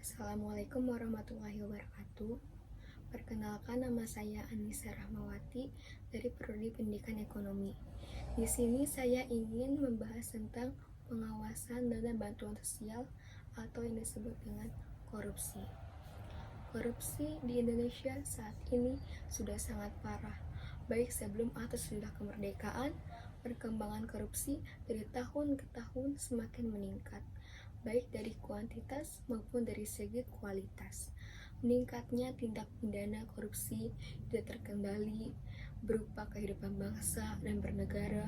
Assalamualaikum warahmatullahi wabarakatuh. Perkenalkan, nama saya Anissa Rahmawati dari Prodi Pendidikan Ekonomi. Di sini saya ingin membahas tentang pengawasan dana bantuan sosial atau yang disebut dengan korupsi. Korupsi di Indonesia saat ini sudah sangat parah, baik sebelum atau sesudah kemerdekaan. Perkembangan korupsi dari tahun ke tahun semakin meningkat, baik dari kuantitas maupun dari segi kualitas. Meningkatnya tindak pidana korupsi tidak terkendali berupa kehidupan bangsa dan bernegara.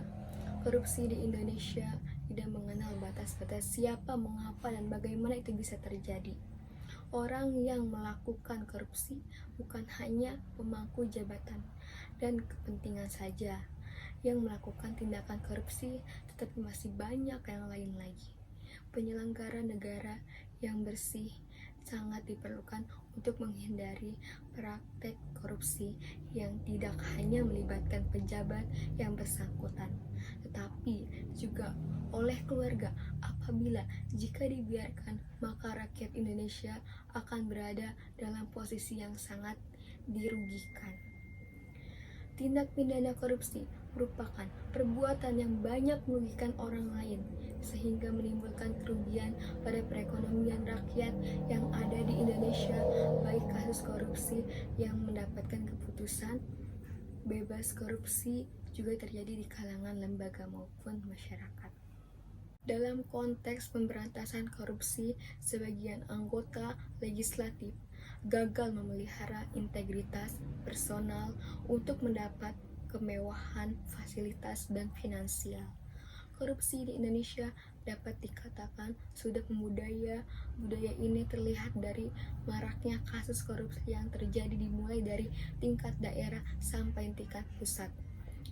Korupsi di Indonesia tidak mengenal batas-batas siapa, mengapa, dan bagaimana itu bisa terjadi. Orang yang melakukan korupsi bukan hanya pemangku jabatan dan kepentingan saja yang melakukan tindakan korupsi, tetapi masih banyak yang lain lagi. Penyelenggara negara yang bersih sangat diperlukan untuk menghindari praktek korupsi yang tidak hanya melibatkan pejabat yang bersangkutan, tetapi juga oleh keluarga. Apabila jika dibiarkan, maka rakyat Indonesia akan berada dalam posisi yang sangat dirugikan. Tindak pidana korupsi merupakan perbuatan yang banyak merugikan orang lain, sehingga menimbulkan kerugian pada perekonomian rakyat yang ada di Indonesia, baik kasus korupsi yang mendapatkan keputusan bebas korupsi juga terjadi di kalangan lembaga maupun masyarakat. Dalam konteks pemberantasan korupsi, sebagian anggota legislatif gagal memelihara integritas personal untuk mendapat kemewahan fasilitas dan finansial. Korupsi di Indonesia dapat dikatakan sudah membudaya. Budaya ini terlihat dari maraknya kasus korupsi yang terjadi dimulai dari tingkat daerah sampai tingkat pusat.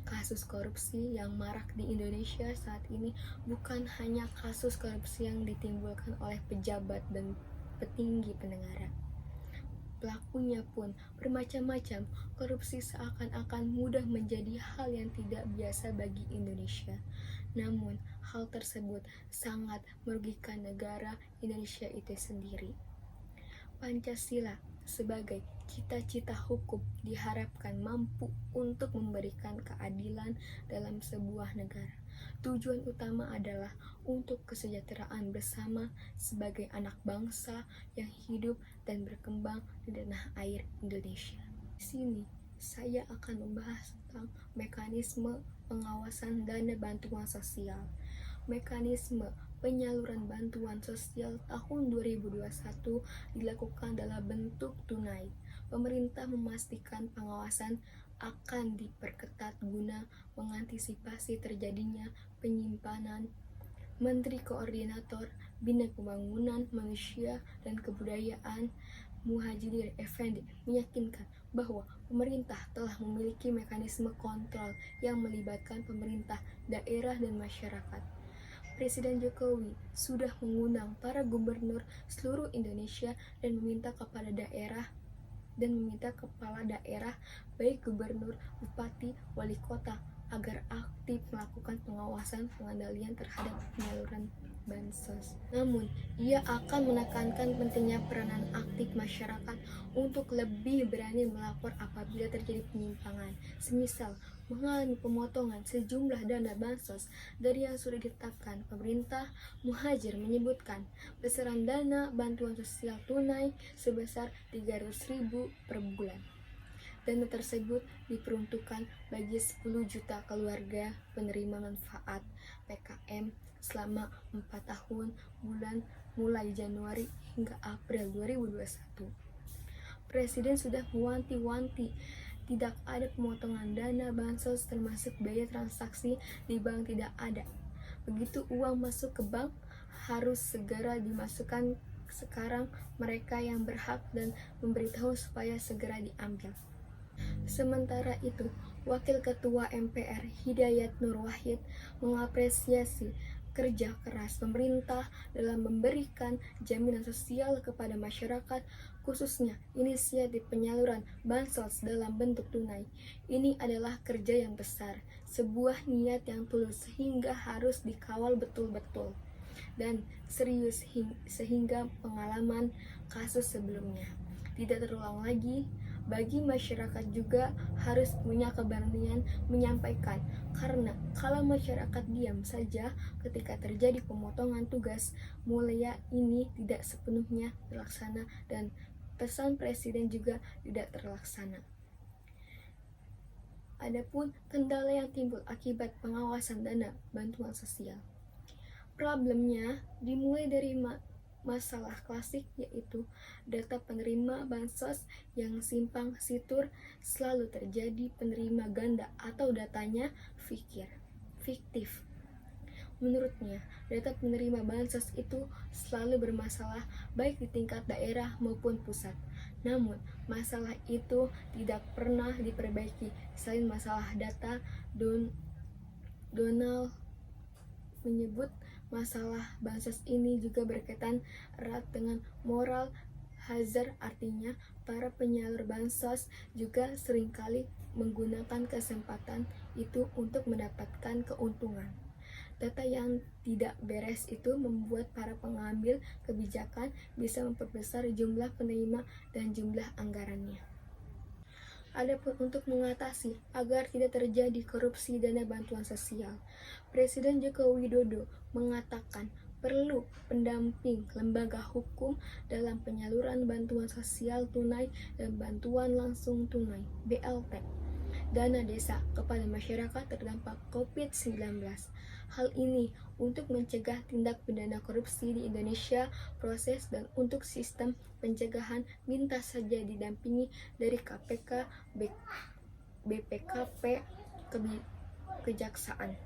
Kasus korupsi yang marak di Indonesia saat ini bukan hanya kasus korupsi yang ditimbulkan oleh pejabat dan petinggi penegara. Pelakunya pun bermacam-macam. Korupsi seakan-akan mudah menjadi hal yang tidak biasa bagi Indonesia. Namun, hal tersebut sangat merugikan negara Indonesia itu sendiri. Pancasila sebagai cita-cita hukum diharapkan mampu untuk memberikan keadilan dalam sebuah negara. Tujuan utama adalah untuk kesejahteraan bersama sebagai anak bangsa yang hidup dan berkembang di tanah air Indonesia. Di sini saya akan membahas tentang mekanisme pengawasan dana bantuan sosial. Mekanisme penyaluran bantuan sosial tahun 2021 dilakukan dalam bentuk tunai. Pemerintah memastikan pengawasan akan diperketat guna mengantisipasi terjadinya penyimpanan. Menteri Koordinator Bina Pembangunan Manusia dan Kebudayaan Muhadjir Effendi meyakinkan bahwa pemerintah telah memiliki mekanisme kontrol yang melibatkan pemerintah daerah dan masyarakat. Presiden Jokowi sudah mengundang para gubernur seluruh Indonesia dan meminta kepala daerah, baik gubernur, bupati, wali kota, agar aktif melakukan pengawasan pengendalian terhadap penyaluran bansos. Namun, ia akan menekankan pentingnya peranan aktif masyarakat untuk lebih berani melapor apabila terjadi penyimpangan, semisal mengalami pemotongan sejumlah dana bansos dari yang sudah ditetapkan. Pemerintah Muhadjir menyebutkan besaran dana bantuan sosial tunai sebesar 300.000 per bulan. Dana tersebut diperuntukkan bagi 10 juta keluarga penerima manfaat PKM selama 4 tahun bulan mulai Januari hingga April 2021. Presiden sudah mewanti-wanti tidak ada pemotongan dana bansos, termasuk biaya transaksi di bank tidak ada. Begitu uang masuk ke bank, harus segera dimasukkan sekarang mereka yang berhak dan memberitahu supaya segera diambil. Sementara itu, Wakil Ketua MPR Hidayat Nur Wahid mengapresiasi kerja keras pemerintah dalam memberikan jaminan sosial kepada masyarakat, khususnya inisiatif penyaluran bansos dalam bentuk tunai. Ini adalah kerja yang besar, sebuah niat yang tulus sehingga harus dikawal betul-betul. dan serius sehingga pengalaman kasus sebelumnya tidak terulang lagi. Bagi masyarakat juga harus punya keberanian menyampaikan, karena kalau masyarakat diam saja ketika terjadi pemotongan tugas mulia ini tidak sepenuhnya terlaksana dan pesan presiden juga tidak terlaksana. Adapun kendala yang timbul akibat pengawasan dana bantuan sosial. Problemnya dimulai dari masalah klasik, yaitu data penerima bansos yang simpang siur. Selalu terjadi penerima ganda atau datanya fiktif. Menurutnya, data penerima bansos itu selalu bermasalah baik di tingkat daerah maupun pusat. Namun, masalah itu tidak pernah diperbaiki. Selain masalah data, Donald menyebut masalah bansos ini juga berkaitan erat dengan moral hazard, artinya para penyalur bansos juga seringkali menggunakan kesempatan itu untuk mendapatkan keuntungan. Data yang tidak beres itu membuat para pengambil kebijakan bisa memperbesar jumlah penerima dan jumlah anggarannya. Adapun untuk mengatasi agar tidak terjadi korupsi dana bantuan sosial, Presiden Joko Widodo mengatakan perlu pendamping lembaga hukum dalam penyaluran bantuan sosial tunai dan bantuan langsung tunai (BLT) dana desa kepada masyarakat terdampak COVID-19. Hal ini untuk mencegah tindak pidana korupsi di Indonesia. Proses dan untuk sistem pencegahan minta saja didampingi dari KPK, BPKP, Kejaksaan.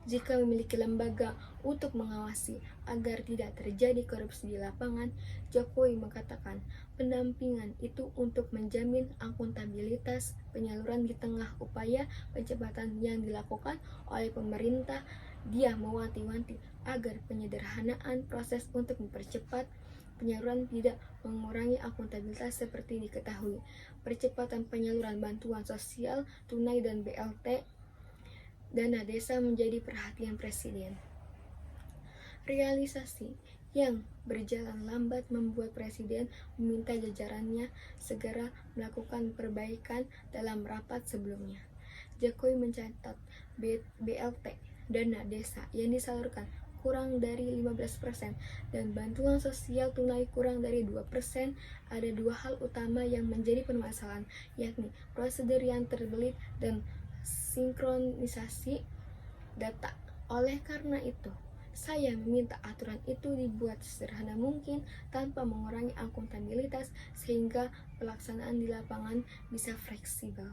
Jika memiliki lembaga untuk mengawasi agar tidak terjadi korupsi di lapangan, Jokowi mengatakan pendampingan itu untuk menjamin akuntabilitas penyaluran di tengah upaya pencepatan yang dilakukan oleh pemerintah. Dia mewanti-wanti agar penyederhanaan proses untuk mempercepat penyaluran tidak mengurangi akuntabilitas. Seperti diketahui, percepatan penyaluran bantuan sosial tunai dan BLT dana desa menjadi perhatian presiden. Realisasi yang berjalan lambat membuat presiden meminta jajarannya segera melakukan perbaikan. Dalam rapat sebelumnya, Jokowi mencatat BLT dana desa yang disalurkan kurang dari 15% dan bantuan sosial tunai kurang dari 2%. Ada dua hal utama yang menjadi permasalahan, yakni prosedur yang terbelit dan sinkronisasi data. Oleh karena itu, saya meminta aturan itu dibuat sederhana mungkin tanpa mengurangi akuntabilitas sehingga pelaksanaan di lapangan bisa fleksibel.